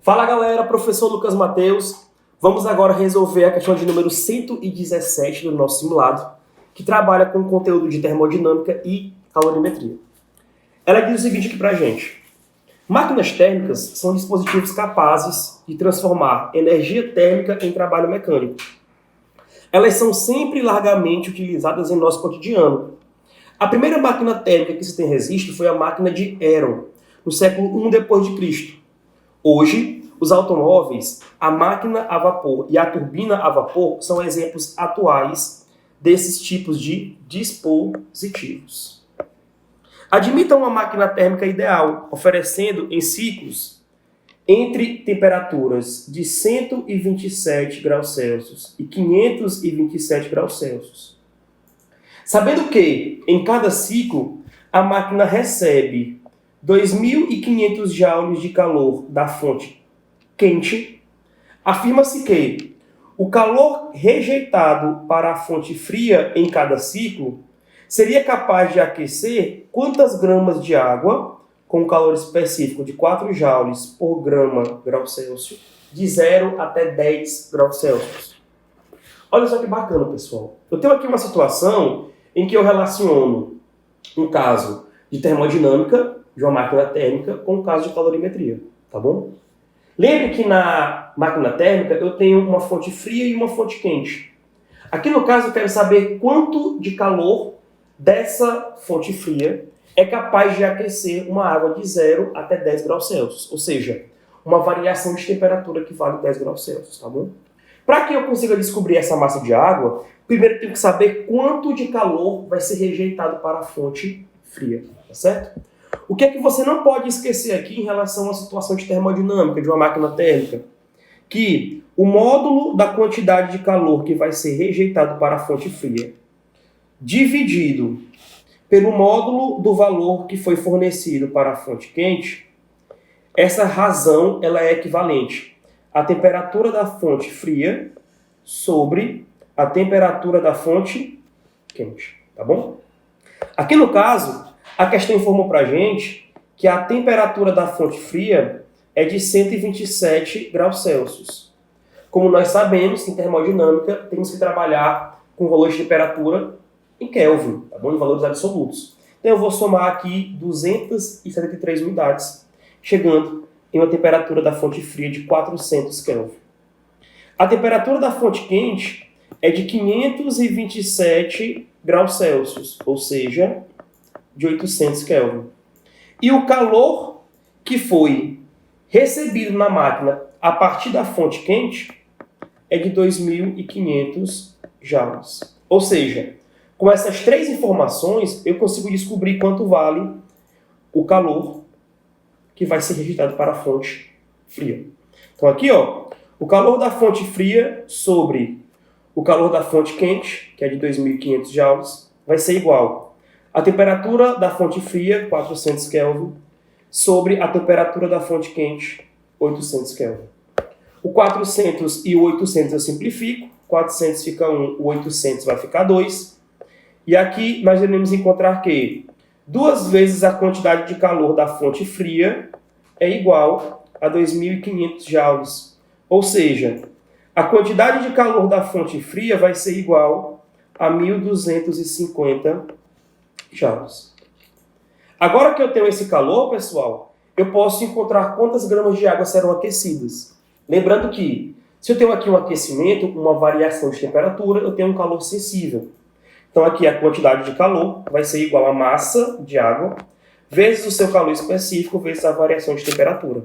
Fala galera, professor Lucas Mateus. Vamos agora resolver a questão de número 117 do nosso simulado, que trabalha com conteúdo de termodinâmica e calorimetria. Ela diz o seguinte aqui pra gente. Máquinas térmicas são dispositivos capazes de transformar energia térmica em trabalho mecânico. Elas são sempre largamente utilizadas em nosso cotidiano. A primeira máquina térmica que se tem registro foi a máquina de Héron, no século I d.C. Hoje, os automóveis, a máquina a vapor e a turbina a vapor são exemplos atuais desses tipos de dispositivos. Admita uma máquina térmica ideal, oferecendo em ciclos entre temperaturas de 127 graus Celsius e 527 graus Celsius. Sabendo que, em cada ciclo, a máquina recebe 2.500 joules de calor da fonte quente, afirma-se que o calor rejeitado para a fonte fria em cada ciclo seria capaz de aquecer quantas gramas de água, com um calor específico de 4 joules por grau Celsius, de 0 até 10 graus Celsius. Olha só que bacana, pessoal. Eu tenho aqui uma situação em que eu relaciono um caso de termodinâmica de uma máquina térmica com um caso de calorimetria, tá bom? Lembre que na máquina térmica eu tenho uma fonte fria e uma fonte quente. Aqui no caso eu quero saber quanto de calor dessa fonte fria é capaz de aquecer uma água de 0 até 10 graus Celsius, ou seja, uma variação de temperatura que vale 10 graus Celsius, tá bom? Para que eu consiga descobrir essa massa de água, primeiro eu tenho que saber quanto de calor vai ser rejeitado para a fonte fria, tá certo? O que é que você não pode esquecer aqui em relação à situação de termodinâmica de uma máquina térmica? Que o módulo da quantidade de calor que vai ser rejeitado para a fonte fria, dividido pelo módulo do valor que foi fornecido para a fonte quente, essa razão ela é equivalente à temperatura da fonte fria sobre a temperatura da fonte quente, tá bom? Aqui no caso, a questão informou para a gente que a temperatura da fonte fria é de 127 graus Celsius. Como nós sabemos, em termodinâmica, temos que trabalhar com valores de temperatura em Kelvin, tá bom? Em valores absolutos. Então eu vou somar aqui 273 unidades, chegando em uma temperatura da fonte fria de 400 Kelvin. A temperatura da fonte quente é de 527 graus Celsius, ou seja, de 800 Kelvin. E o calor que foi recebido na máquina a partir da fonte quente é de 2.500 joules. Ou seja, com essas três informações, eu consigo descobrir quanto vale o calor que vai ser rejeitado para a fonte fria. Então aqui, ó, o calor da fonte fria sobre o calor da fonte quente, que é de 2.500 joules, vai ser igual a temperatura da fonte fria, 400 Kelvin, sobre a temperatura da fonte quente, 800 Kelvin. O 400 e o 800 eu simplifico, 400 fica 1, o 800 vai ficar 2. E aqui nós iremos encontrar que 2 vezes a quantidade de calor da fonte fria é igual a 2.500 joules. Ou seja, a quantidade de calor da fonte fria vai ser igual a 1.250 joules. Agora que eu tenho esse calor, pessoal, eu posso encontrar quantas gramas de água serão aquecidas. Lembrando que, se eu tenho aqui um aquecimento, uma variação de temperatura, eu tenho um calor sensível. Então aqui a quantidade de calor vai ser igual a massa de água vezes o seu calor específico vezes a variação de temperatura.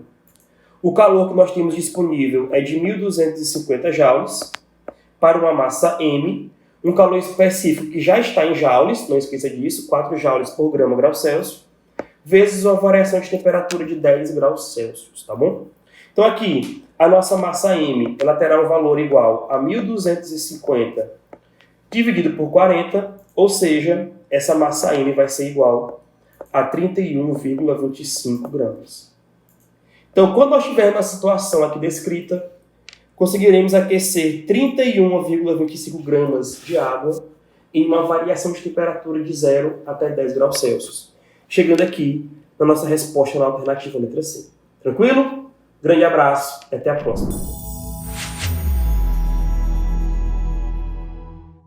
O calor que nós temos disponível é de 1.250 joules para uma massa M, um calor específico que já está em joules, não esqueça disso, 4 joules por grau Celsius, vezes uma variação de temperatura de 10 graus Celsius, tá bom? Então aqui, a nossa massa M ela terá um valor igual a 1.250 dividido por 40, ou seja, essa massa M vai ser igual a 31,25 gramas. Então, quando nós tivermos a situação aqui descrita, conseguiremos aquecer 31,25 gramas de água em uma variação de temperatura de 0 até 10 graus Celsius, chegando aqui na nossa resposta na alternativa letra C. Tranquilo? Grande abraço e até a próxima.